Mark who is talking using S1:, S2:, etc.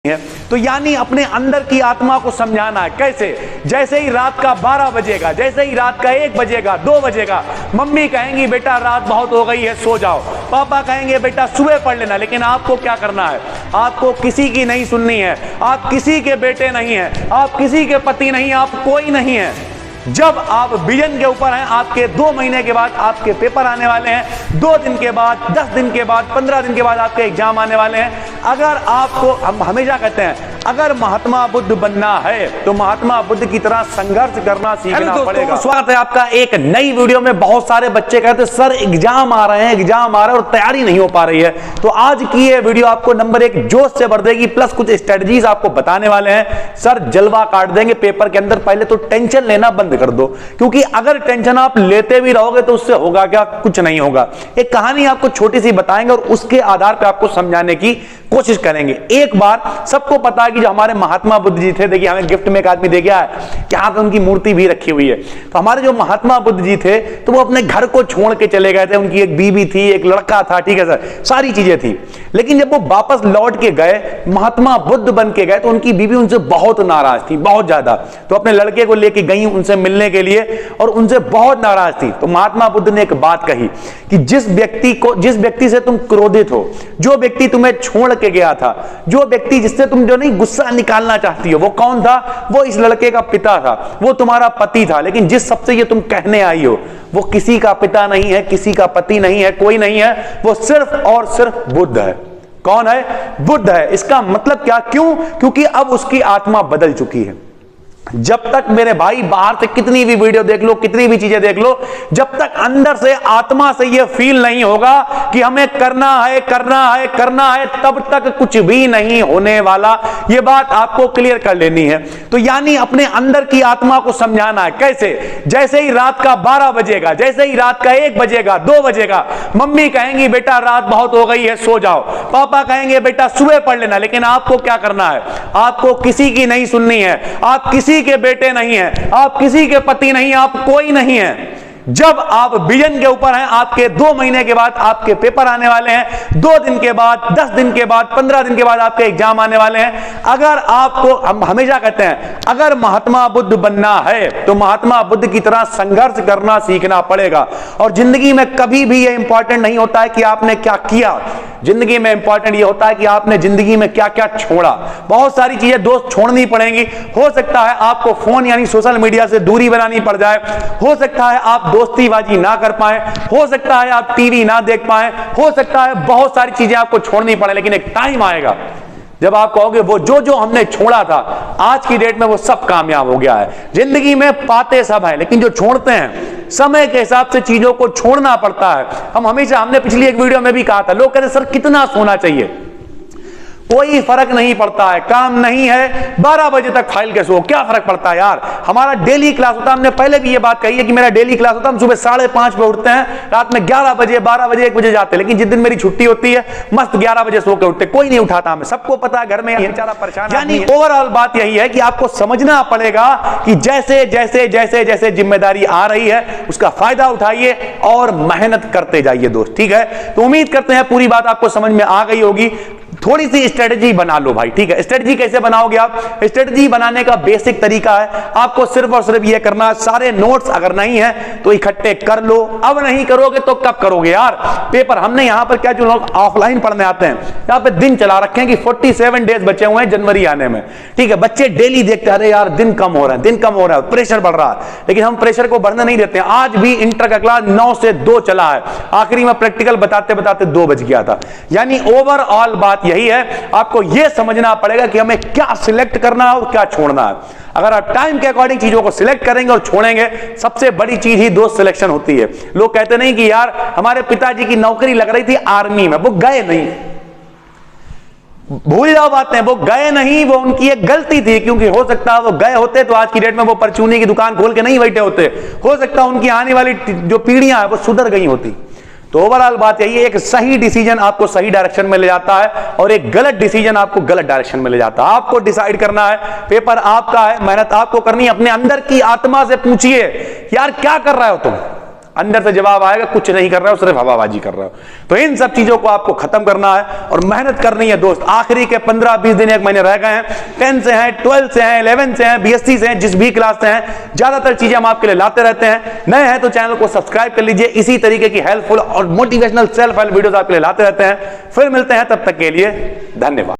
S1: है। तो यानी अपने अंदर की आत्मा को समझाना है। कैसे? जैसे ही रात का 12 बजेगा, जैसे ही रात का 1 बजेगा, 2 बजेगा, मम्मी कहेंगी बेटा रात बहुत हो गई है सो जाओ, पापा कहेंगे बेटा सुबह पढ़ लेना। लेकिन आपको क्या करना है? आपको किसी की नहीं सुननी है। आप किसी के बेटे नहीं हैं, आप किसी के पति नहीं, आप कोई नहीं है। जब आप विजन के ऊपर हैं, आपके 2 महीने के बाद आपके पेपर आने वाले हैं, 2 दिन के बाद, 10 दिन के बाद, 15 दिन के बाद आपके एग्जाम आने वाले हैं। अगर आपको, हम हमेशा कहते हैं, अगर महात्मा बुद्ध बनना है तो महात्मा बुद्ध की तरह संघर्ष करना सीखना पड़ेगा। स्वागत है आपका एक नई वीडियो में। बहुत सारे बच्चे कहते हैं सर एग्जाम आ रहे हैं, एग्जाम आ रहे हैं और तैयारी नहीं हो पा रही है। तो आज की ये वीडियो आपको नंबर 1 जोश से भर देगी, प्लस कुछ स्ट्रेटजीज आपको बताने वाले हैं। सर जलवा काट देंगे पेपर के अंदर। पहले तो टेंशन लेना बंद कर दो, क्योंकि अगर टेंशन आप लेते भी रहोगे तो उससे होगा क्या? कुछ नहीं होगा। एक कहानी आपको छोटी सी बताएंगे और उसके आधार पर आपको समझाने की कोशिश करेंगे। एक बार सबको पता है कि जो हमारे महात्मा बुद्ध जी थे, देखिए हमें गिफ्ट में एक आदमी दे गया है, यहाँ पे उनकी मूर्ति भी रखी हुई है। तो हमारे जो महात्मा बुद्ध जी थे तो वो अपने घर को छोड़ के चले गए थे। उनकी एक बीवी थी, एक लड़का था, ठीक है सर, सारी चीजें थी। लेकिन जब वो वापस लौट के गए, महात्मा बुद्ध बन के गए, तो उनकी बीवी उनसे बहुत नाराज थी, बहुत ज्यादा। तो अपने लड़के को लेके गई उनसे मिलने के लिए और उनसे बहुत नाराज थी। तो महात्मा बुद्ध ने एक बात कही कि जिस व्यक्ति से तुम क्रोधित हो, जो व्यक्ति तुम्हें छोड़ के गया था, जो व्यक्ति जिससे तुम जो नहीं गुस्सा निकालना चाहती हो, वो कौन था? वो इस लड़के का पिता था, वो तुम्हारा पति था। लेकिन जिस सबसे ये तुम कहने आई हो, वो किसी का पिता नहीं है, किसी का पति नहीं है, कोई नहीं है, वो सिर्फ और सिर्फ बुद्ध है। कौन है? बुद्ध है। इसका मतलब क्या? क्यों? क्योंकि अब उसकी आत्मा बदल चुकी है। जब तक मेरे भाई बाहर से कितनी भी वीडियो देख लो, कितनी भी चीजें देख लो, जब तक अंदर से आत्मा से यह फील नहीं होगा कि हमें करना है, करना है, करना है, तब तक कुछ भी नहीं होने वाला। यह बात आपको क्लियर कर लेनी है। तो यानी अपने अंदर की आत्मा को समझाना है। कैसे? जैसे ही रात का 12 बजेगा, जैसे ही रात का 1 बजेगा, 2 बजेगा, मम्मी कहेंगी बेटा रात बहुत हो गई है सो जाओ, पापा कहेंगे बेटा सुबह पढ़ लेना। लेकिन आपको क्या करना है? आपको किसी की नहीं सुननी है। आप किसी के बेटे नहीं हैं, आप किसी के पति नहीं, आप कोई नहीं है। जब आप विजन के ऊपर हैं, आपके 2 महीने के बाद आपके पेपर आने वाले हैं, 2 दिन के बाद, 10 दिन के बाद, 15 दिन के बाद आपके एग्जाम आने वाले हैं। अगर आपको, हम हमेशा कहते हैं, अगर महात्मा बुद्ध बनना है तो महात्मा बुद्ध की तरह संघर्ष करना सीखना पड़ेगा। और जिंदगी में कभी भी यह इंपॉर्टेंट नहीं होता है कि आपने क्या किया, जिंदगी में इंपॉर्टेंट यह होता है कि आपने जिंदगी में क्या क्या छोड़ा। बहुत सारी चीजें दोस्त छोड़नी पड़ेंगी। हो सकता है आपको फोन यानी सोशल मीडिया से दूरी बनानी पड़ जाए, हो सकता है आप दोस्तीबाजी ना कर पाए, हो सकता है आप टीवी ना देख पाए, हो सकता है बहुत सारी चीजें आपको छोड़नी पड़े। लेकिन एक टाइम आएगा जब आप कहोगे वो जो हमने छोड़ा था, आज की डेट में वो सब कामयाब हो गया है। जिंदगी में पाते सब है, लेकिन जो छोड़ते हैं, समय के हिसाब से चीजों को छोड़ना पड़ता है। हमने पिछली एक वीडियो में भी कहा था, लोग कहते सर कितना सोना चाहिए? कोई फर्क नहीं पड़ता है। काम नहीं है 12 बजे तक फाइल के सो, क्या फर्क पड़ता है यार? हमारा डेली क्लास होता है, हमने पहले भी ये बात कही है कि मेरा डेली क्लास होता है, हम सुबह 5:30 पे उठते हैं, रात में 11 बजे, 12 बजे, 1 बजे जाते हैं। लेकिन जिस दिन मेरी छुट्टी होती है, मस्त 11 बजे सो के उठते, कोई नहीं उठाता हमें, सबको पता है घर में बेचारा परेशान। यानी ओवरऑल बात यही है कि आपको समझना पड़ेगा कि जैसे जैसे जैसे जैसे जिम्मेदारी आ रही है उसका फायदा उठाइए और मेहनत करते जाइए दोस्त, ठीक है? तो उम्मीद करते हैं पूरी बात आपको समझ में आ गई होगी। थोड़ी सी स्ट्रेटजी बना लो भाई, ठीक है? स्ट्रेटजी कैसे बनाओगे आप? स्ट्रेटजी बनाने का बेसिक तरीका है, आपको सिर्फ और सिर्फ ये करना, सारे नोट्स अगर नहीं है तो इकट्ठे कर लो। अब नहीं करोगे तो कब करोगे यार? पेपर हमने यहां पर क्या, जो लोग ऑफलाइन पढ़ने आते हैं, यहां पे दिन चला रखे हैं कि 47 डेज बचे हुए हैं जनवरी आने में, ठीक है? बच्चे डेली देखते हैं, अरे यार दिन कम हो रहा है, दिन कम हो रहा है, प्रेशर बढ़ रहा है। लेकिन हम प्रेशर को बढ़ने नहीं देते हैं। आज भी इंटर का क्लास 9 से 2 चला है, आखिरी में प्रैक्टिकल बताते बताते 2 बज गया था। यानी ओवरऑल बात यही है, आपको यह समझना पड़ेगा कि हमें क्या सिलेक्ट करना है और क्या छोड़ना है। अगर आप टाइम के अकॉर्डिंग चीजों को सिलेक्ट करेंगे और छोड़ेंगे, सबसे बड़ी चीज ही दोस्त सिलेक्शन होती है। लोग कहते नहीं कि यार हमारे पिताजी की नौकरी लग रही थी आर्मी में, वो गए नहीं। भूल जाओ बातें, वो गए नहीं, वो उनकी एक गलती थी। क्योंकि हो सकता है वो गए होते तो आज की डेट में वो परचूनी की दुकान खोल के नहीं बैठे होते। हो सकता है उनकी आने वाली जो पीढ़ियां हैं वो सुधर गई होती। तो ओवरऑल बात यही है, एक सही डिसीजन आपको सही डायरेक्शन में ले जाता है और एक गलत डिसीजन आपको गलत डायरेक्शन में ले जाता है। आपको डिसाइड करना है, पेपर आपका है, मेहनत आपको करनी है। अपने अंदर की आत्मा से पूछिए यार क्या कर रहे हो तुम? अंदर से जवाब आएगा कुछ नहीं कर रहे हो, सिर्फ हवाबाजी कर रहे हो। तो इन सब चीजों को आपको खत्म करना है और मेहनत करनी है दोस्त। आखिरी के 15-20 दिन, 1 महीने रह गए हैं। 10 से हैं, 12 से हैं, 11 से हैं, BSc से हैं, जिस भी क्लास से हैं, ज्यादातर चीजें हम आपके लिए लाते रहते हैं। नए हैं तो चैनल को सब्सक्राइब कर लीजिए, इसी तरीके की हेल्पफुल और मोटिवेशनल सेल्फ हेल्प वीडियोस आपके लिए लाते रहते हैं। फिर मिलते हैं, तब तक के लिए धन्यवाद।